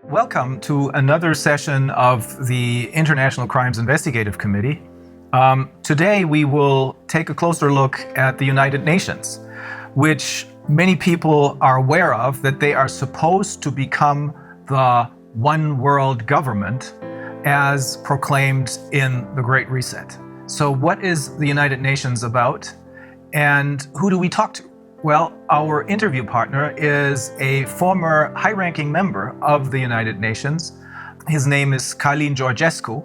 Welcome to another session of the International Crimes Investigative Committee. Today we will take a closer look at the United Nations, which many people are aware of, that they are supposed to become the one world government as proclaimed in the Great Reset. So what is the United Nations about, and who do we talk to? Well, our interview partner is a former high-ranking member of the United Nations. His name is Călin Georgescu.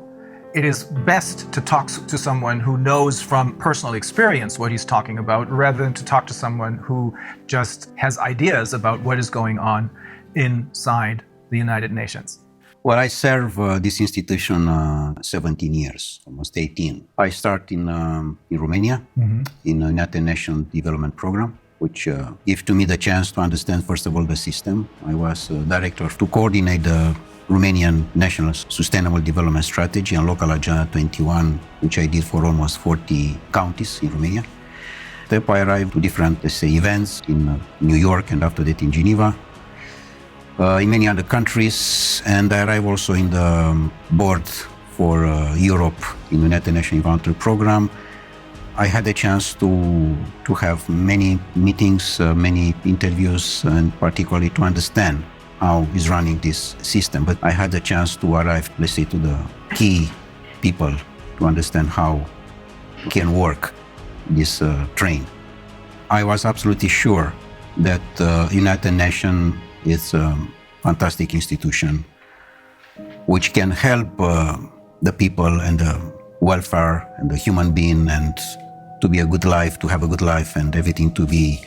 It is best to talk to someone who knows from personal experience what he's talking about, rather than to talk to someone who just has ideas about what is going on inside the United Nations. Well, I serve this institution 17 years, almost 18. I started in Romania, in the United Nations Development Program, which gave to me the chance to understand, first of all, the system. I was director to coordinate the Romanian National Sustainable Development Strategy and Local Agenda 21, which I did for almost 40 counties in Romania. Then I arrived to different, events in New York and after that in Geneva, in many other countries, and I arrived also in the board for Europe in the United Nations Environmental Program. I had a chance to have many meetings, many interviews, and particularly to understand how is running this system. But I had the chance to arrive, let's say, to the key people to understand how can work this train. I was absolutely sure that United Nations is a fantastic institution which can help the people and the welfare and the human being, and to be a good life, to have a good life, and everything to be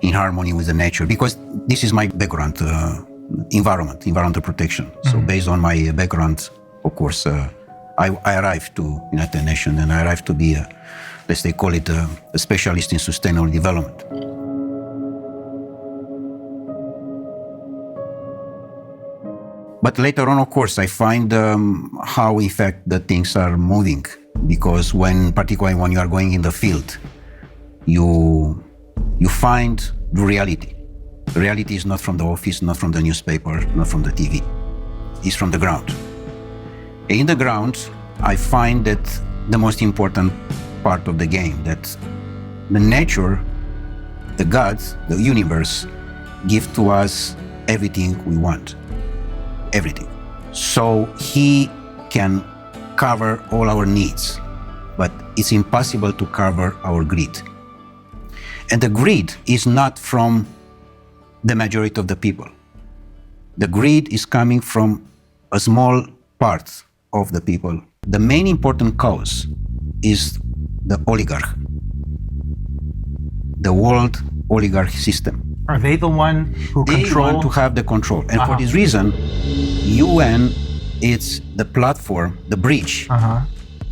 in harmony with the nature. Because this is my background, environmental protection. So based on my background, of course, I arrived to United Nations, and I arrived to be, let's say, call it a specialist in sustainable development. But later on, of course, I find how, in fact, the things are moving. Because particularly when you are going in the field, you find the reality. The reality is not from the office, not from the newspaper, not from the TV. It's from the ground. In the ground, I find that the most important part of the game, that the nature, the gods, the universe, give to us everything we want. Everything. So he can cover all our needs, but it's impossible to cover our greed. And the greed is not from the majority of the people. The greed is coming from a small part of the people. The main important cause is the oligarch, the world oligarch system. Are they the one who control? They want to have the control. And for this reason, UN is the platform, the bridge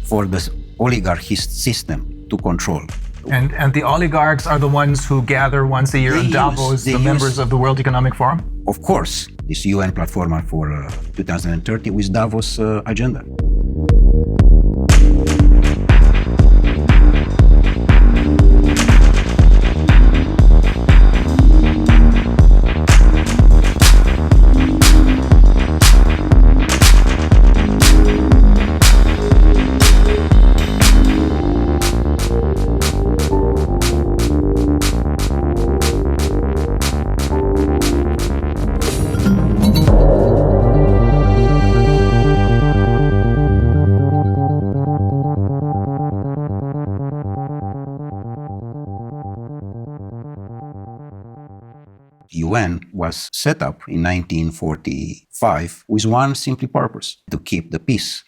for the oligarchy system to control. And the oligarchs are the ones who gather once a year in Davos, the members of the World Economic Forum? Of course, this UN platform for 2030 with Davos agenda. UN was set up in 1945 with one simple purpose: to keep the peace.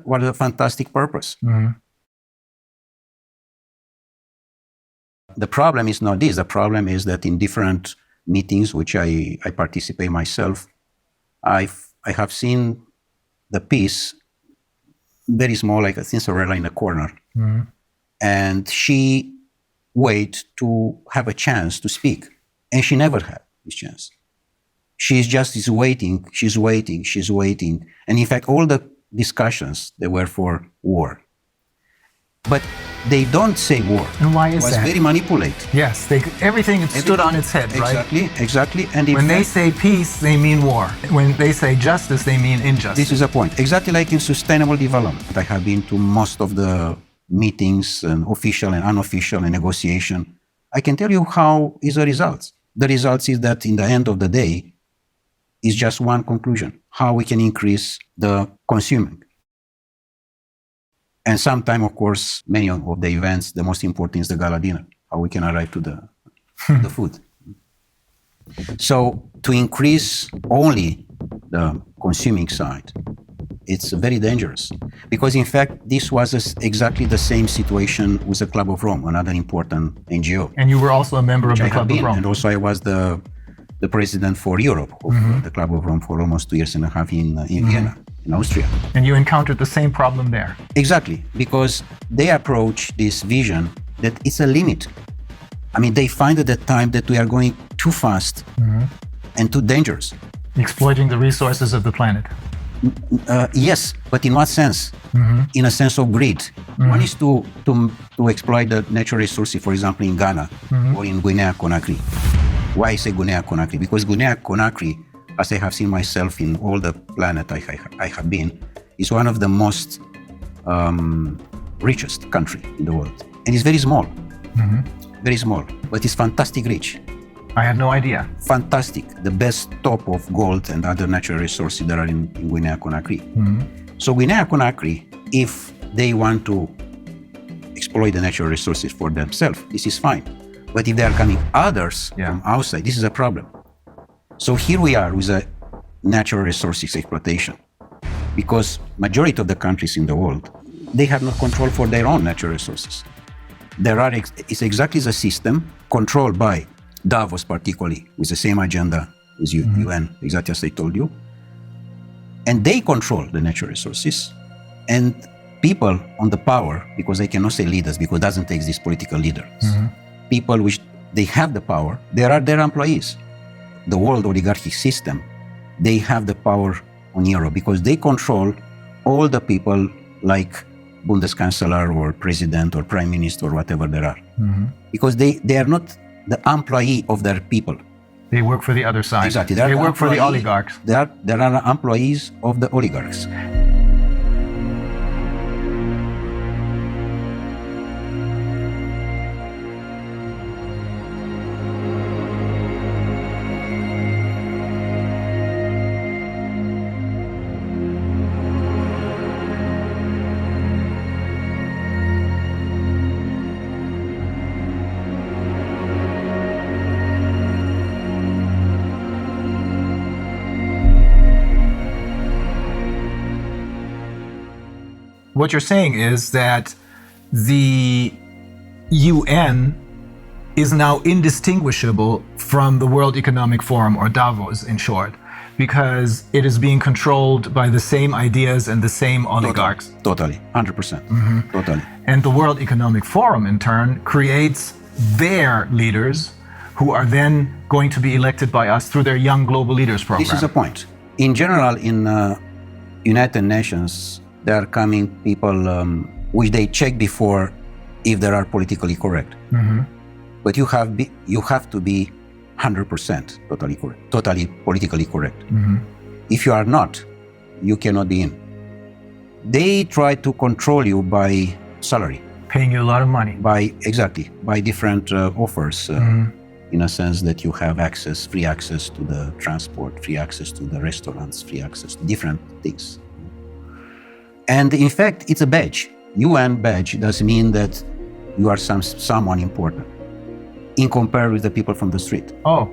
What a fantastic purpose. The problem is not this. The problem is that in different meetings, which I participate myself, I have seen the peace very small, like a Cinderella in a corner. And she wait to have a chance to speak. And she never had this chance. She's waiting, she's waiting. And in fact, all the discussions, they were for war. But they don't say war. And why is It was that? very manipulated. Yes, everything stood on its head, right? Exactly. And in When they fact, say peace, they mean war. When they say justice, they mean injustice. this is a point. Exactly like in sustainable development. I have been to most of the meetings, and official and unofficial, and negotiation. I can tell you how is the results. The results is that in the end of the day, is just one conclusion: how we can increase the consuming. And sometime, of course, many of the events, the most important is the gala dinner, how we can arrive to the food. So to increase only the consuming side, it's very dangerous. Because in fact, this was exactly the same situation with the Club of Rome, another important NGO. And you were also a member of the I have Club of been, Rome. and also I was the president for Europe of the Club of Rome for almost 2 years and a half in Vienna, in Austria. And you encountered the same problem there. Exactly, because they approach this vision that it's a limit. I mean, they find at that time that we are going too fast and too dangerous. Exploiting the resources of the planet. Yes, but in what sense? In a sense of greed. One is to exploit the natural resources, for example, in Ghana or in Guinea-Conakry. Why I say Guinea-Conakry? Because Guinea-Conakry, as I have seen myself in all the planet I have been, is one of the most richest country in the world. And it's very small. Very small, but it's fantastic rich. I had no idea. Fantastic. The best top of gold and other natural resources that are in Guinea-Conakry. So Guinea-Conakry, if they want to exploit the natural resources for themselves, this is fine. But if there are coming others from outside, this is a problem. So here we are with a natural resources exploitation. Because majority of the countries in the world, they have no control for their own natural resources. It's exactly the system controlled by Davos, particularly, with the same agenda as UN, exactly as I told you. And they control the natural resources. And people on the power, because I cannot say leaders, because it doesn't take these political leaders. People which they have the power, they are their employees. The world oligarchic system, they have the power on Europe because they control all the people like Bundeskanzler or president or prime minister or whatever there are. Because they are not the employee of their people. They work for the other side. Exactly. They work for the oligarchs. They are employees of the oligarchs. What you're saying is that the UN is now indistinguishable from the World Economic Forum, or Davos in short, because it is being controlled by the same ideas and the same oligarchs. Totally, 100%. Totally. And the World Economic Forum, in turn, creates their leaders who are then going to be elected by us through their Young Global Leaders program. This is a point. In general, in United Nations, there are coming people which they check before if they are politically correct. But you have to be 100% totally correct, totally politically correct. If you are not, you cannot be in. They try to control you by salary. Paying you a lot of money. By different offers, in a sense that you have free access to the transport, free access to the restaurants, free access to different things. And in fact, it's a badge. UN badge does mean that you are someone important in comparison with the people from the street. Oh.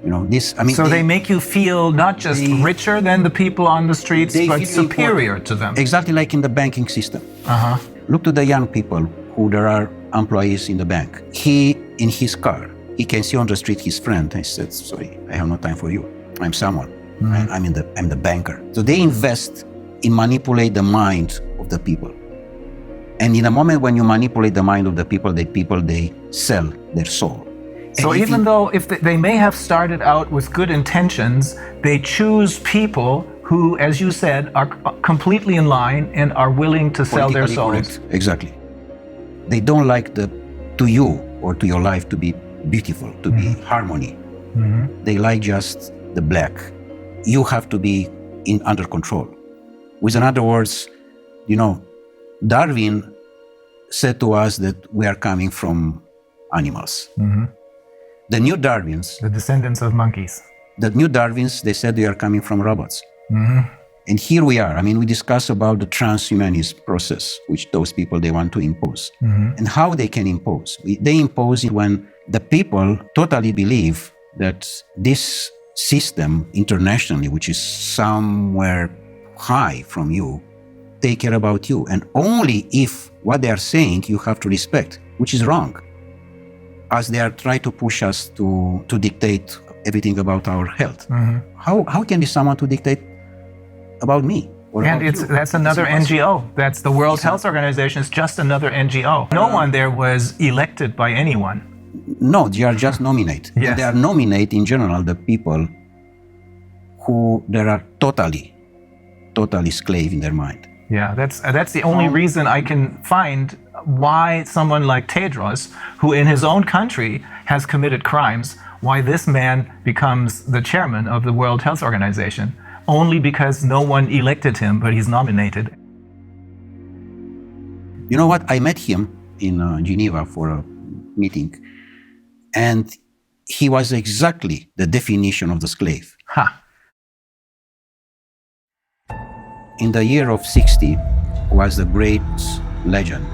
You know, this, I mean. So they make you feel not just richer than the people on the streets, but superior to them. Exactly like in the banking system. Look to the young people who there are employees in the bank. He, in his car, he can see on the street his friend. He said, sorry, I have no time for you. I'm someone. I'm the banker. So they invest in manipulate the mind of the people. And in a moment when you manipulate the mind of the people, they sell their soul. So even though if they may have started out with good intentions, they choose people who, as you said, are completely in line and are willing to sell their souls. Correct. Exactly. They don't like to you or to your life to be beautiful, to be harmony. They like just the black. You have to be under control. With other words, Darwin said to us that we are coming from animals. The new Darwins, The descendants of monkeys. they said they are coming from robots. And here we are. We discuss about the transhumanist process, which those people, they want to impose. And how they can impose. They impose it when the people totally believe that this system internationally, which is somewhere high from you, take care about you. And only if what they are saying you have to respect, which is wrong. As they are trying to push us to dictate everything about our health. How can be someone to dictate about me? And that's another NGO. That's the World Health Organization. It's just another NGO. No one there was elected by anyone. No, they are just nominate. Yes. And they are nominate in general the people who they are totally slave in their mind. Yeah, that's the only reason I can find why someone like Tedros, who in his own country has committed crimes, why this man becomes the chairman of the World Health Organization. Only because no one elected him, but he's nominated. You know what? I met him in Geneva for a meeting, and he was exactly the definition of the slave. In the year of 60 was the great legend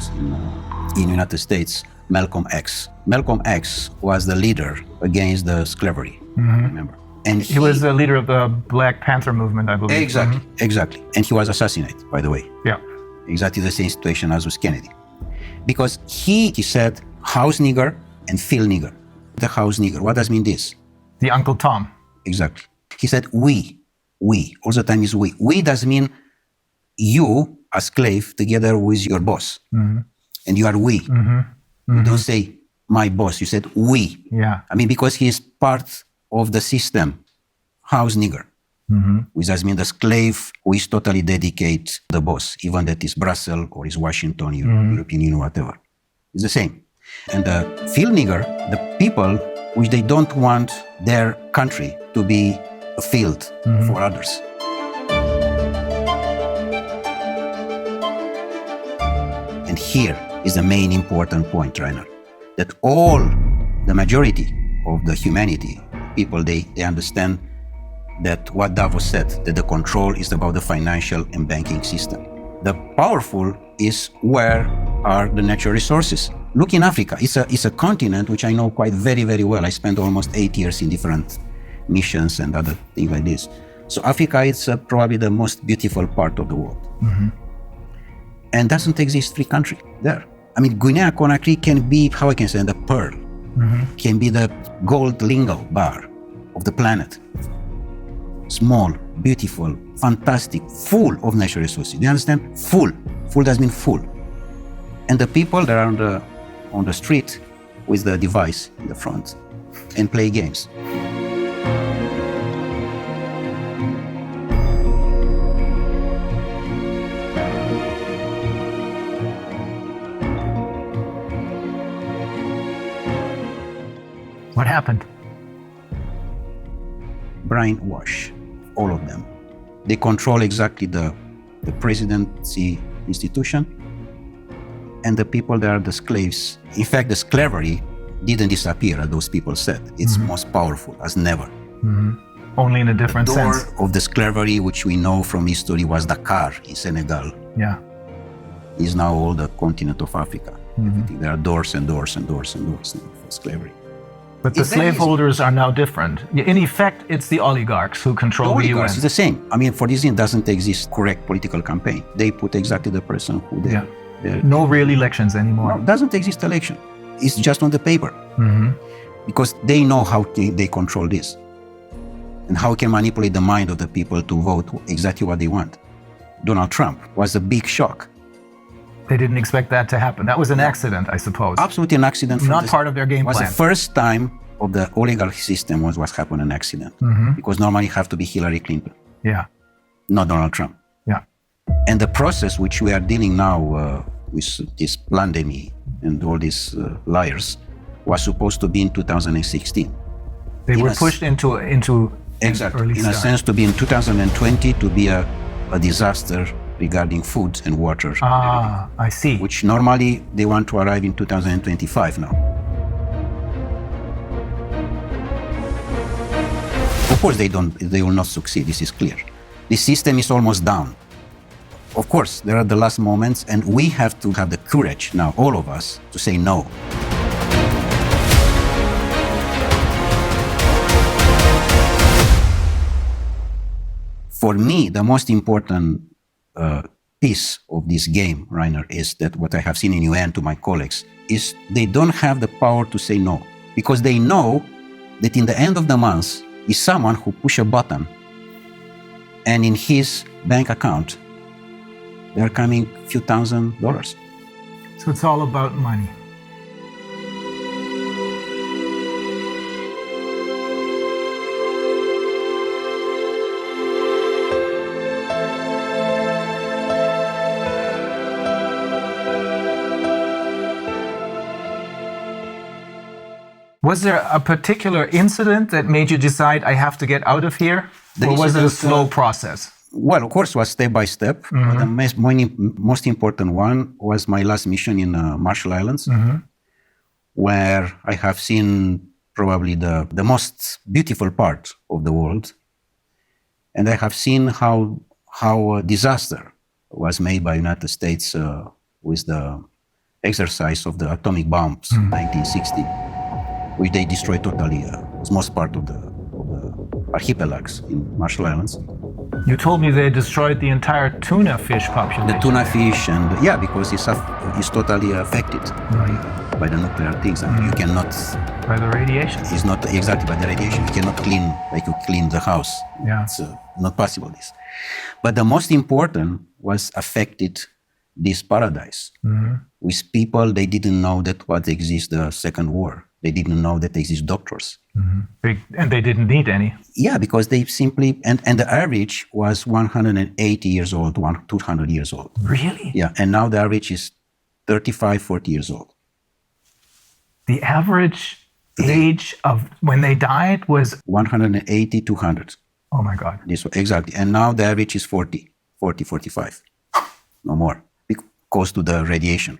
in United States, Malcolm X. Malcolm X was the leader against the slavery, remember? And he was the leader of the Black Panther movement, I believe. Exactly. And he was assassinated, by the way. Yeah. Exactly the same situation as with Kennedy. Because he said house nigger and field nigger. The house nigger, what does mean this? The Uncle Tom. Exactly. He said we, all the time is we. We does mean you, a slave, together with your boss. And you are we. You don't say my boss, you said we. Yeah. Because he is part of the system, house nigger, which does mean the slave who is totally dedicated to the boss, even that is Brussels or is Washington, European Union, whatever. It's the same. And the field nigger, the people which they don't want their country to be a field for others. And here is the main important point, Rainer, that the majority of the humanity, people, they understand that what Davos said, that the control is about the financial and banking system. The powerful is where are the natural resources. Look in Africa. It's a continent which I know quite very, very well. I spent almost 8 years in different missions and other things like this. So Africa is probably the most beautiful part of the world. And doesn't exist free country there. Guinea-Conakry can be, how I can say, the pearl. Can be the gold lingo bar of the planet. Small, beautiful, fantastic, full of natural resources. Do you understand? Full. Full does mean full. And the people that are on the street with the device in the front and play games. What happened? Brainwash, all of them. They control exactly the presidency institution, and the people that are the slaves. In fact, the slavery didn't disappear, as those people said. It's most powerful as never. Only in a different sense. The door of the slavery, which we know from history, was Dakar in Senegal. Yeah. Is now all the continent of Africa. There are doors and doors and doors and doors for slavery. But the slaveholders are now different. In effect, it's the oligarchs who control the UN. It's the same. For this reason, doesn't exist correct political campaign. They put exactly the person who they... No real elections anymore. No, doesn't exist election. It's just on the paper. Because they know how they control this. And how can manipulate the mind of the people to vote exactly what they want. Donald Trump was a big shock. They didn't expect that to happen. That was an accident, I suppose. Absolutely an accident. Not part of their game plan. It was the first time of the oligarch system was happened an accident. Because normally it have to be Hillary Clinton. Yeah. Not Donald Trump. Yeah. And the process which we are dealing now with this pandemic, and all these liars was supposed to be in 2016. They were pushed into exactly early in a start. sense to be in 2020 to be a disaster regarding food and water, I see. which normally they want to arrive in 2025 now. Of course, they will not succeed. This is clear. The system is almost down. Of course, there are the last moments, and we have to have the courage now, all of us, to say no. For me, the most important piece of this game, Rainer, is that what I have seen in UN to my colleagues is they don't have the power to say no, because they know that in the end of the month is someone who push a button and in his bank account there are coming few $1,000s. So it's all about money. Was there a particular incident that made you decide I have to get out of here? Or was it a slow process? Well, of course, it was step by step. But the most important one was my last mission in Marshall Islands, where I have seen probably the most beautiful part of the world. And I have seen how a disaster was made by United States with the exercise of the atomic bombs in 1960, which they destroyed totally. Was most part of the archipelagos in Marshall Islands. You told me they destroyed the entire tuna fish population. The tuna fish, and because it's totally affected by the nuclear things, and you cannot. By the radiation. It's not exactly by the radiation. You cannot clean like you clean the house. Yeah. It's not possible. This, but the most important was affected this paradise with people they didn't know that what exists the Second War. They didn't know that exist doctors. And they didn't need any. Yeah, because they simply, and the average was 180 years old, 200 years old. Really? Yeah, and now the average is 35, 40 years old. The average age of when they died was? 180, 200. Oh my God. This, exactly. And now the average is 40, 45. No more, because to the radiation.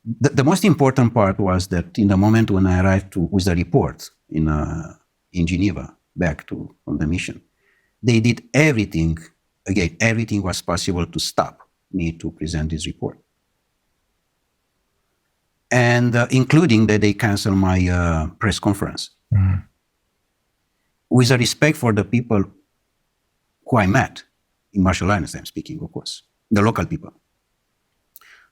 The most important part was that in the moment when I arrived with the report in Geneva, back on the mission, they did everything. Again, everything was possible to stop me to present this report, and including that they canceled my press conference. With a respect for the people who I met in Marshall Islands, I'm speaking, of course, the local people.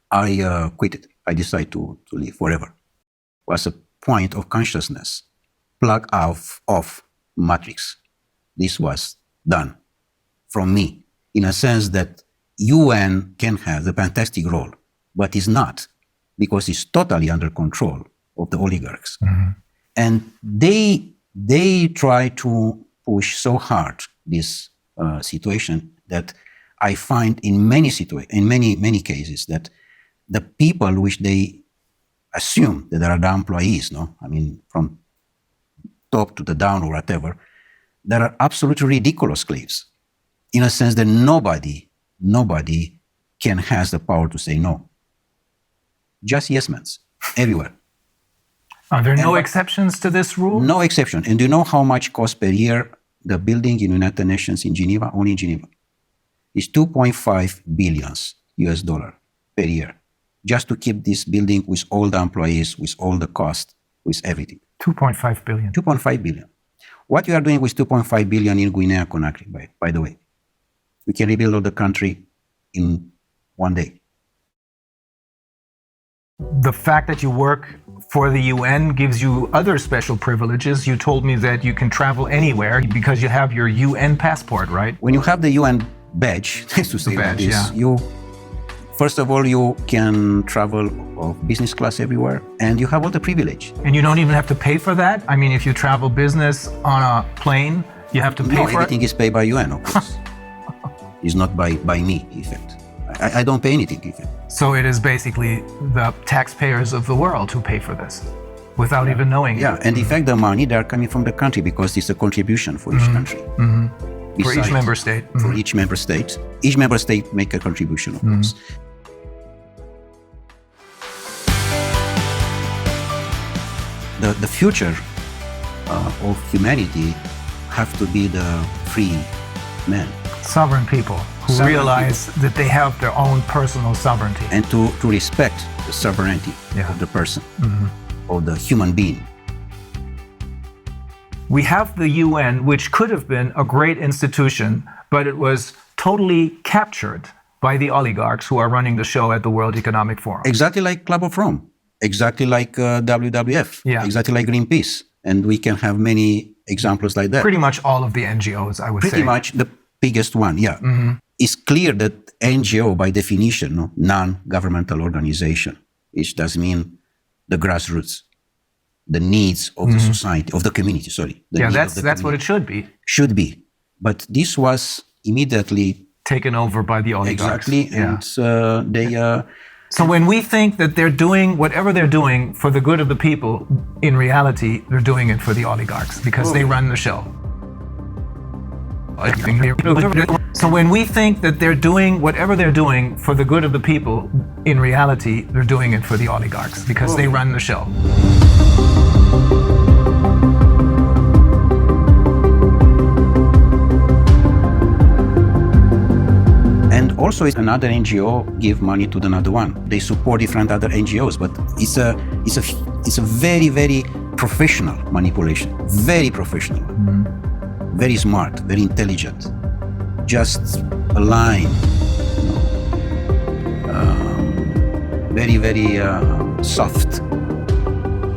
I quit it. I decided to leave forever. It was a point of consciousness, plug off matrix. This was done from me, in a sense that UN can have the fantastic role, but is not, because it's totally under control of the oligarchs. And they try to push so hard this situation that I find in many cases that the people which they assume that are the employees, from top to the down or whatever, that are absolutely ridiculous slaves, in a sense that nobody can has the power to say no. Just yes men, everywhere. Are there no exceptions to this rule? No exception. And do you know how much costs per year the building in United Nations in Geneva, only in Geneva? It's $2.5 billion US per year, just to keep this building with all the employees, with all the cost, with everything. 2.5 billion. 2.5 billion. What you are doing with 2.5 billion in Guinea-Conakry, by the way, we can rebuild all the country in one day. The fact that you work for the UN gives you other special privileges. You told me that you can travel anywhere because you have your UN passport, right? When you have the UN badge, to say badge, this, yeah. First of all, you can travel of business class everywhere, and you have all the privilege. And you don't even have to pay for that? I mean, if you travel business on a plane, you have to pay for it? No, everything is paid by UN, of course. It's not by me, in fact. I don't pay anything. In fact. So it is basically the taxpayers of the world who pay for this without even knowing it. Yeah, and in fact, the money, they are coming from the country because it's a contribution for each country. For each member state. For each member state. Each member state make a contribution, of course. The future of humanity have to be the free men. Sovereign people who realize that they have their own personal sovereignty. And to respect the sovereignty of the person, of the human being. We have the UN, which could have been a great institution, but it was totally captured by the oligarchs who are running the show at the World Economic Forum. Exactly like Club of Rome, exactly like WWF, exactly like Greenpeace. And we can have many examples like that. Pretty much all of the NGOs, I would say. Pretty much the biggest one, yeah. It's clear that NGO, by definition, non-governmental organization, which does mean the grassroots, the needs of the society, of the community, sorry. That's what it should be. Should be. But this was immediately taken over by the oligarchs. Exactly, and they... So when we think that they're doing whatever they're doing for the good of the people, in reality, they're doing it for the oligarchs because they run the show. So when we think that they're doing whatever they're doing for the good of the people, in reality, they're doing it for the oligarchs because they run the show. And also, another NGO give money to another one. They support different other NGOs, but it's a very, very professional manipulation. Very professional. Very smart, very intelligent. Just a line. Very, very soft.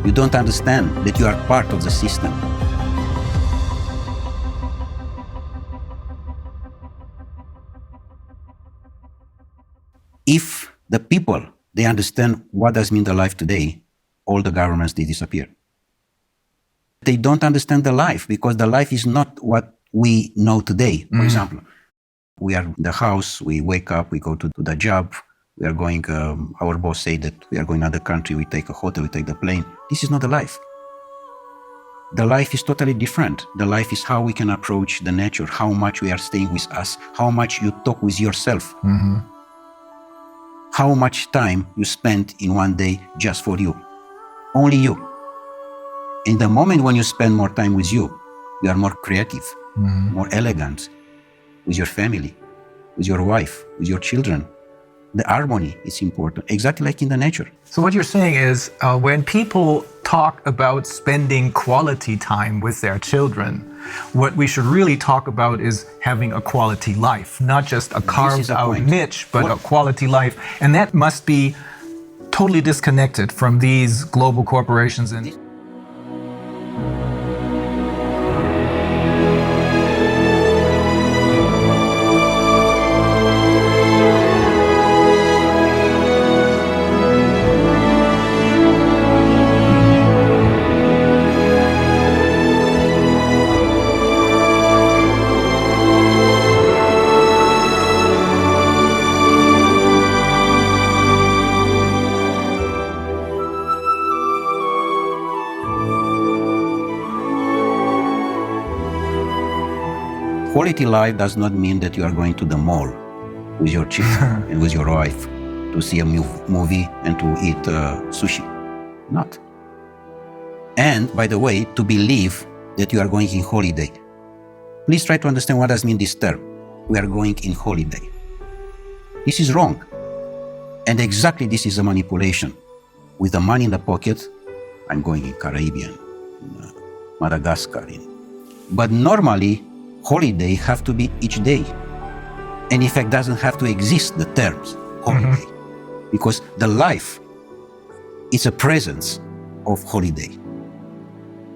You don't understand that you are part of the system. If the people, they understand what does mean the life today, all the governments, they disappear. They don't understand the life because the life is not what we know today. For example, we are in the house, we wake up, we go to the job, we are going, our boss say that we are going to another country, we take a hotel, we take the plane. This is not the life. The life is totally different. The life is how we can approach the nature, how much we are staying with us, how much you talk with yourself. How much time you spend in one day just for you. Only you. In the moment when you spend more time with you are more creative, more elegant, with your family, with your wife, with your children. The harmony is important, exactly like in the nature. So what you're saying is when people talk about spending quality time with their children, what we should really talk about is having a quality life, not just a carved out niche, but a quality life. And that must be totally disconnected from these global corporations. And quality life does not mean that you are going to the mall with your children and with your wife to see a movie and to eat sushi. Not. And, by the way, to believe that you are going in holiday. Please try to understand what does mean this term. We are going in holiday. This is wrong. And exactly this is a manipulation. With the money in the pocket, I'm going in Caribbean, in Madagascar. But normally, holiday have to be each day. And in fact, doesn't have to exist, the terms holiday. Because the life is a presence of holiday.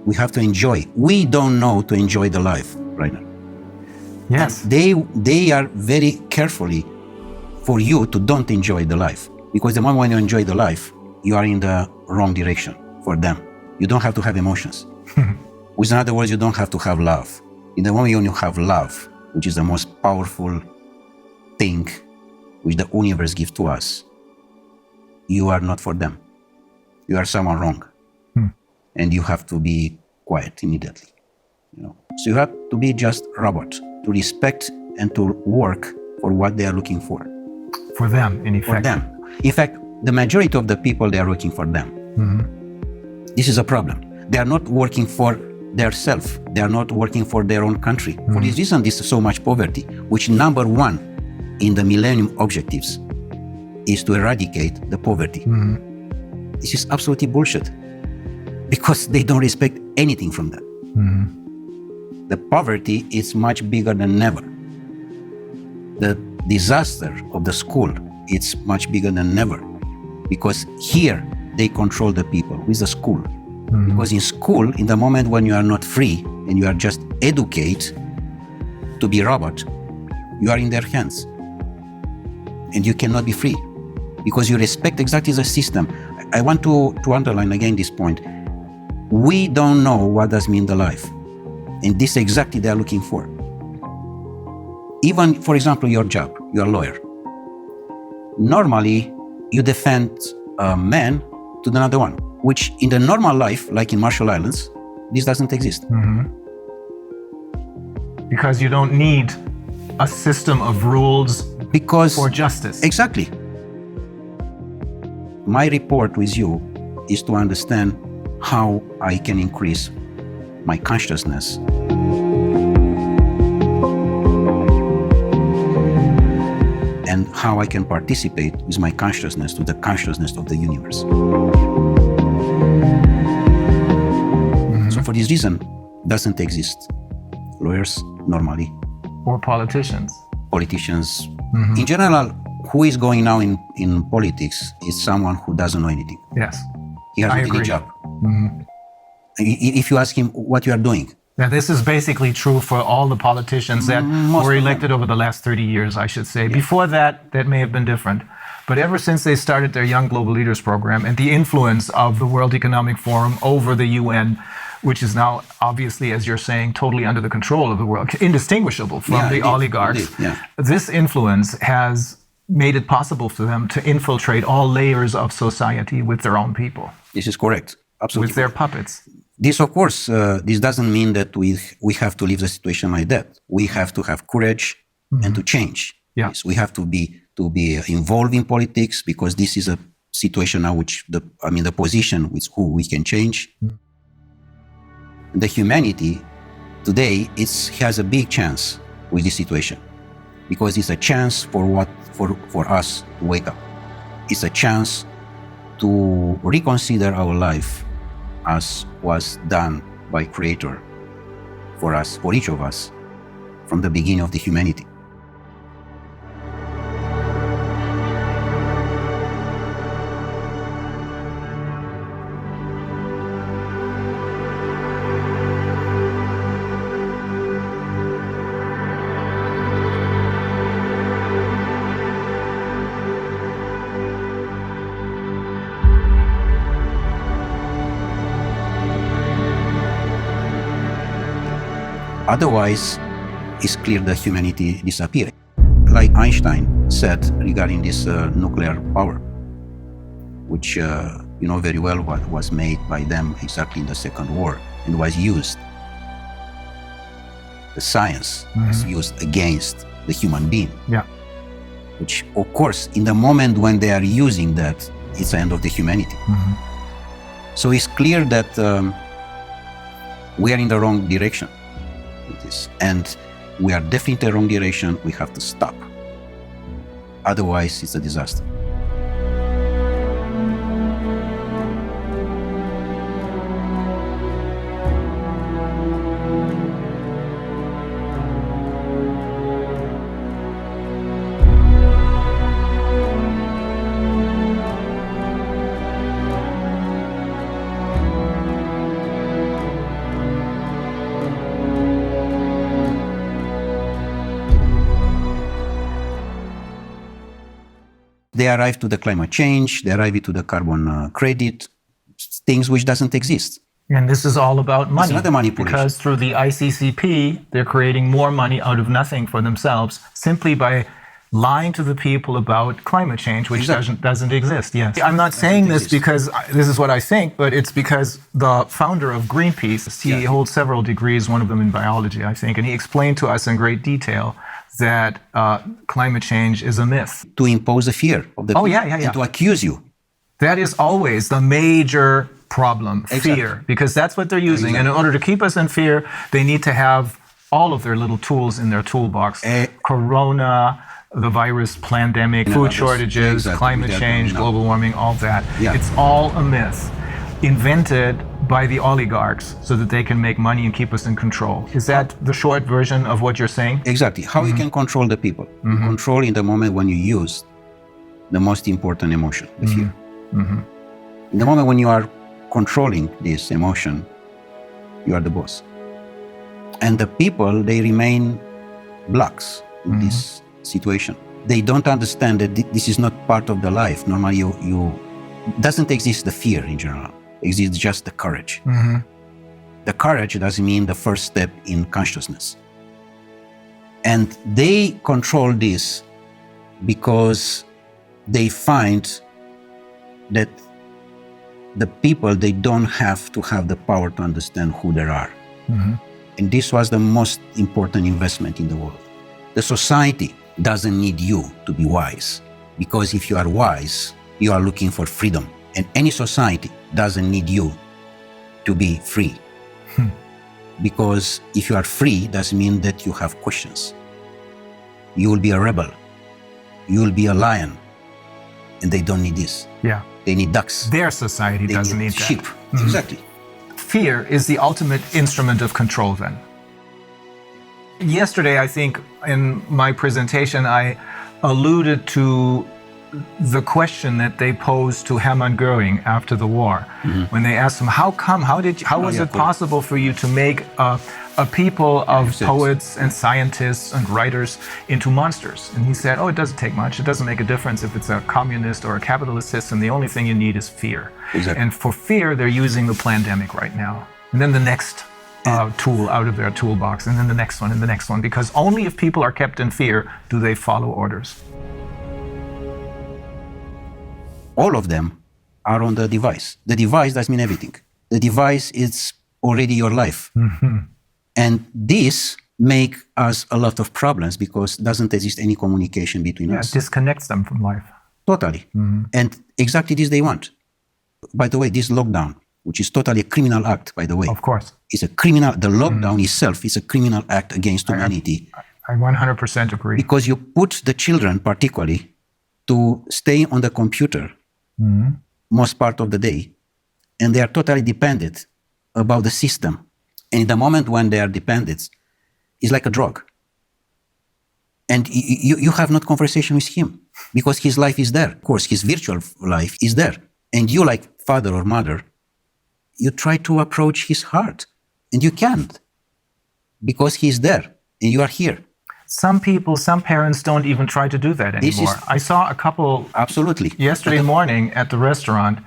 We have to enjoy. We don't know to enjoy the life right now. yes, They are very carefully for you to don't enjoy the life. Because the moment when you enjoy the life, you are in the wrong direction for them. You don't have to have emotions. With other words, you don't have to have love. In the moment when you have love, which is the most powerful thing which the universe gives to us, you are not for them. You are someone wrong. And you have to be quiet immediately. So you have to be just robot, to respect and to work for what they are looking for. For them, in effect. For them. In fact, the majority of the people, they are working for them. This is a problem. They are not working for their self. They are not working for their own country. For this reason, this is so much poverty, which number one in the Millennium Objectives is to eradicate the poverty. This is absolutely bullshit, because they don't respect anything from that. The poverty is much bigger than ever. The disaster of the school, it's much bigger than ever, because here they control the people with the school. Because in school, in the moment when you are not free and you are just educated to be robot, you are in their hands and you cannot be free because you respect exactly the system. I want to underline again this point. We don't know what does mean the life, and this exactly they are looking for. Even, for example, your job, you're a lawyer. Normally, you defend a man to another one, which in the normal life, like in Marshall Islands, this doesn't exist. Because you don't need a system of rules for justice. Exactly. My report with you is to understand how I can increase my consciousness. And how I can participate with my consciousness to the consciousness of the universe. So for this reason, doesn't exist lawyers normally. Or politicians. Politicians. In general, who is going now in politics is someone who doesn't know anything. Yes. He has any job. If you ask him what you are doing. Now, this is basically true for all the politicians that were elected over the last 30 years, I should say. Before that, that may have been different. But ever since they started their Young Global Leaders program and the influence of the World Economic Forum over the UN, which is now obviously, as you're saying, totally under the control of the world, indistinguishable from the oligarchs, this influence has made it possible for them to infiltrate all layers of society with their own people. This is correct. Absolutely. With their puppets. This, of course, this doesn't mean that we have to leave the situation like that. We have to have courage and to change. Yes, we have to be involved in politics, because this is a situation now which the position with who we can change. The humanity today has a big chance with this situation, because it's a chance for us to wake up. It's a chance to reconsider our life as was done by Creator for us, for each of us, from the beginning of the humanity. Otherwise, it's clear that humanity disappears. Like Einstein said regarding this nuclear power, which you know very well what was made by them exactly in the Second War and was used. The science was used against the human being. Yeah. Which, of course, in the moment when they are using that, it's the end of the humanity. So it's clear that we are in the wrong direction. And we are definitely in the wrong direction. We have to stop. Otherwise, it's a disaster. They arrive to the climate change, they arrive to the carbon credit, things which doesn't exist. And this is all about money. It's not a manipulation. Because through the ICCP, they're creating more money out of nothing for themselves, simply by lying to the people about climate change, which Exactly. doesn't exist. Yes, I'm not saying this because this is what I think, but it's because the founder of Greenpeace, he holds several degrees, one of them in biology, I think, and he explained to us in great detail that climate change is a myth. To impose a fear of the people and to accuse you. That is always the major problem, fear, because that's what they're using. And in order to keep us in fear, they need to have all of their little tools in their toolbox. Corona, the virus pandemic, food shortages, climate change, global warming, all that. It's all a myth invented by the oligarchs so that they can make money and keep us in control. Is that the short version of what you're saying? Exactly. How you can control the people. You control in the moment when you use the most important emotion, the fear. In the moment when you are controlling this emotion, you are the boss. And the people, they remain blocks in this situation. They don't understand that this is not part of the life. Normally, doesn't exist the fear in general. Exists just the courage. The courage doesn't mean the first step in consciousness. And they control this because they find that the people, they don't have to have the power to understand who they are. And this was the most important investment in the world. The society doesn't need you to be wise, because if you are wise, you are looking for freedom. And any society doesn't need you to be free. Because if you are free, doesn't mean that you have questions. You will be a rebel. You will be a lion. And they don't need this. Yeah. They need ducks. Their society doesn't need sheep. that. Exactly. Fear is the ultimate instrument of control then. Yesterday, I think in my presentation, I alluded to the question that they posed to Hermann Göring after the war, when they asked him, how was it possible for you to make a people of poets and scientists and writers into monsters? And he said, it doesn't take much. It doesn't make a difference if it's a communist or a capitalist system. The only thing you need is fear. Exactly. And for fear, they're using the pandemic right now. And then the next tool out of their toolbox, and then the next one, and the next one, because only if people are kept in fear do they follow orders. All of them are on the device. The device does mean everything. The device is already your life. And this make us a lot of problems because doesn't exist any communication between us. It disconnects them from life. Totally. And exactly this they want. By the way, this lockdown, which is totally a criminal act, by the way. Of course. Is a criminal, the lockdown itself is a criminal act against humanity. I 100% agree. Because you put the children particularly to stay on the computer most part of the day, and they are totally dependent about the system. And in the moment when they are dependent, it's like a drug. And you have not conversation with him because his life is there. Of course, his virtual life is there. And you, like father or mother, you try to approach his heart, and you can't because he's there and you are here. Some people, some parents don't even try to do that anymore. I saw a couple absolutely yesterday morning at the restaurant,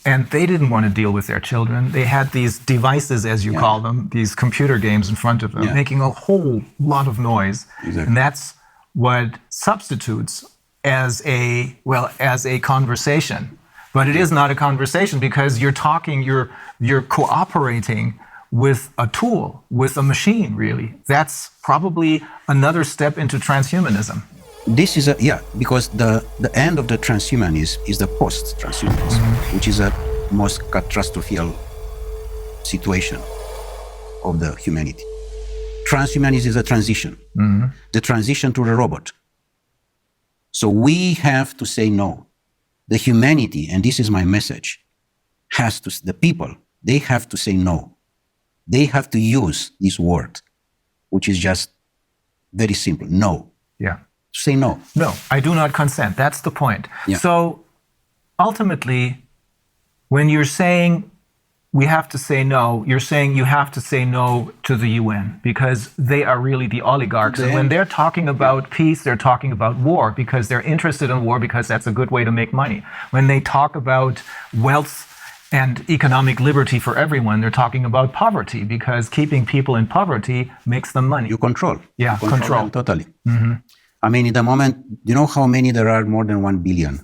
and they didn't want to deal with their children. They had these devices, as you call them, these computer games in front of them, making a whole lot of noise. Exactly. And that's what substitutes as a conversation. But it is not a conversation because you're talking, you're cooperating with a tool, with a machine, really. That's probably another step into transhumanism. This is because the end of the transhumanism is the post-transhumanism, which is a most catastrophic situation of the humanity. Transhumanism is a transition, the transition to the robot. So we have to say no. The humanity, and this is my message, the people, they have to say no. They have to use this word, which is just very simple, no. Yeah. Say no. No, I do not consent. That's the point. Yeah. So ultimately, when you're saying we have to say no, you're saying you have to say no to the UN because they are really the oligarchs. And when they're talking about peace, they're talking about war because they're interested in war because that's a good way to make money. When they talk about wealth and economic liberty for everyone, they're talking about poverty because keeping people in poverty makes them money. You control. Yeah, you control them totally. I mean, in the moment, you know how many there are? More than 1 billion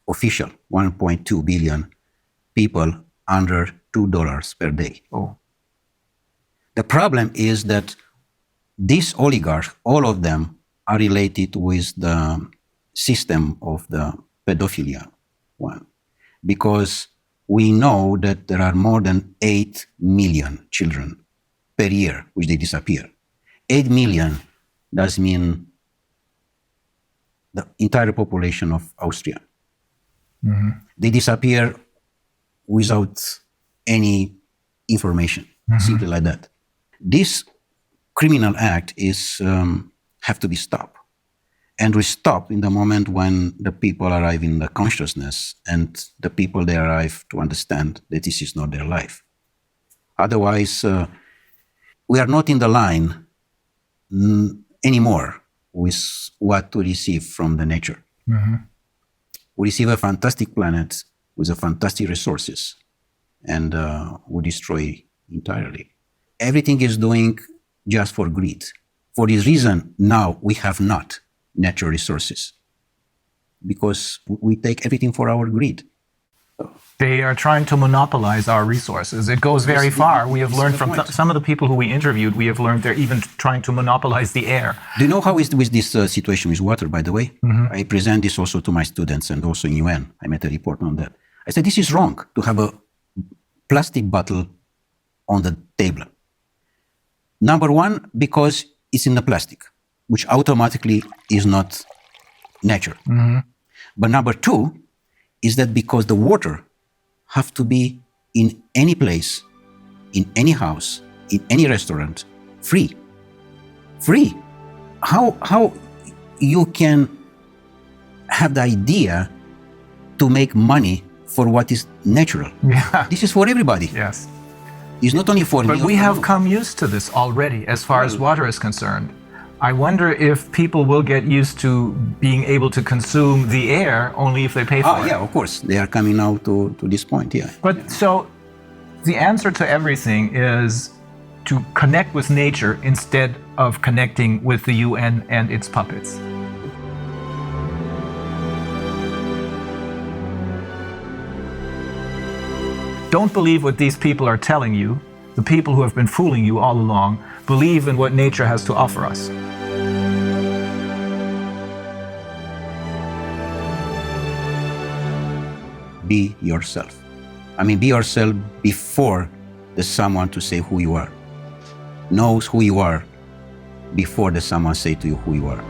official, 1.2 billion people under $2 per day. Oh. The problem is that these oligarchs, all of them, are related with the system of the pedophilia one, because we know that there are more than 8 million children per year which they disappear. 8 million does mean the entire population of Austria. They disappear without any information, simply like that. This criminal act is have to be stopped, and we stop in the moment when the people arrive in the consciousness and the people they arrive to understand that this is not their life. Otherwise, we are not in the line anymore with what to receive from the nature. We receive a fantastic planet with a fantastic resources, and we destroy entirely. Everything is doing just for greed. For this reason, now we have not natural resources, because we take everything for our greed. They are trying to monopolize our resources. It goes very far. We have learned from some of the people who we interviewed, we have learned they're even trying to monopolize the air. Do you know how is with this situation with water, by the way? I present this also to my students and also in UN. I made a report on that. I said, this is wrong to have a plastic bottle on the table. Number one, because it's in the plastic, which automatically is not nature. But number two is that because the water have to be in any place, in any house, in any restaurant, free. Free. How you can have the idea to make money for what is natural? Yeah. This is for everybody. Yes. It's not only for me. But we have come used to this already as far as water is concerned. I wonder if people will get used to being able to consume the air only if they pay for it. Yeah, of course. They are coming now to this point, yeah. But so the answer to everything is to connect with nature instead of connecting with the UN and its puppets. Don't believe what these people are telling you. The people who have been fooling you all along believe in what nature has to offer us. Be yourself. I mean, be yourself before there's someone to say who you are. Knows who you are before there's someone say to you who you are.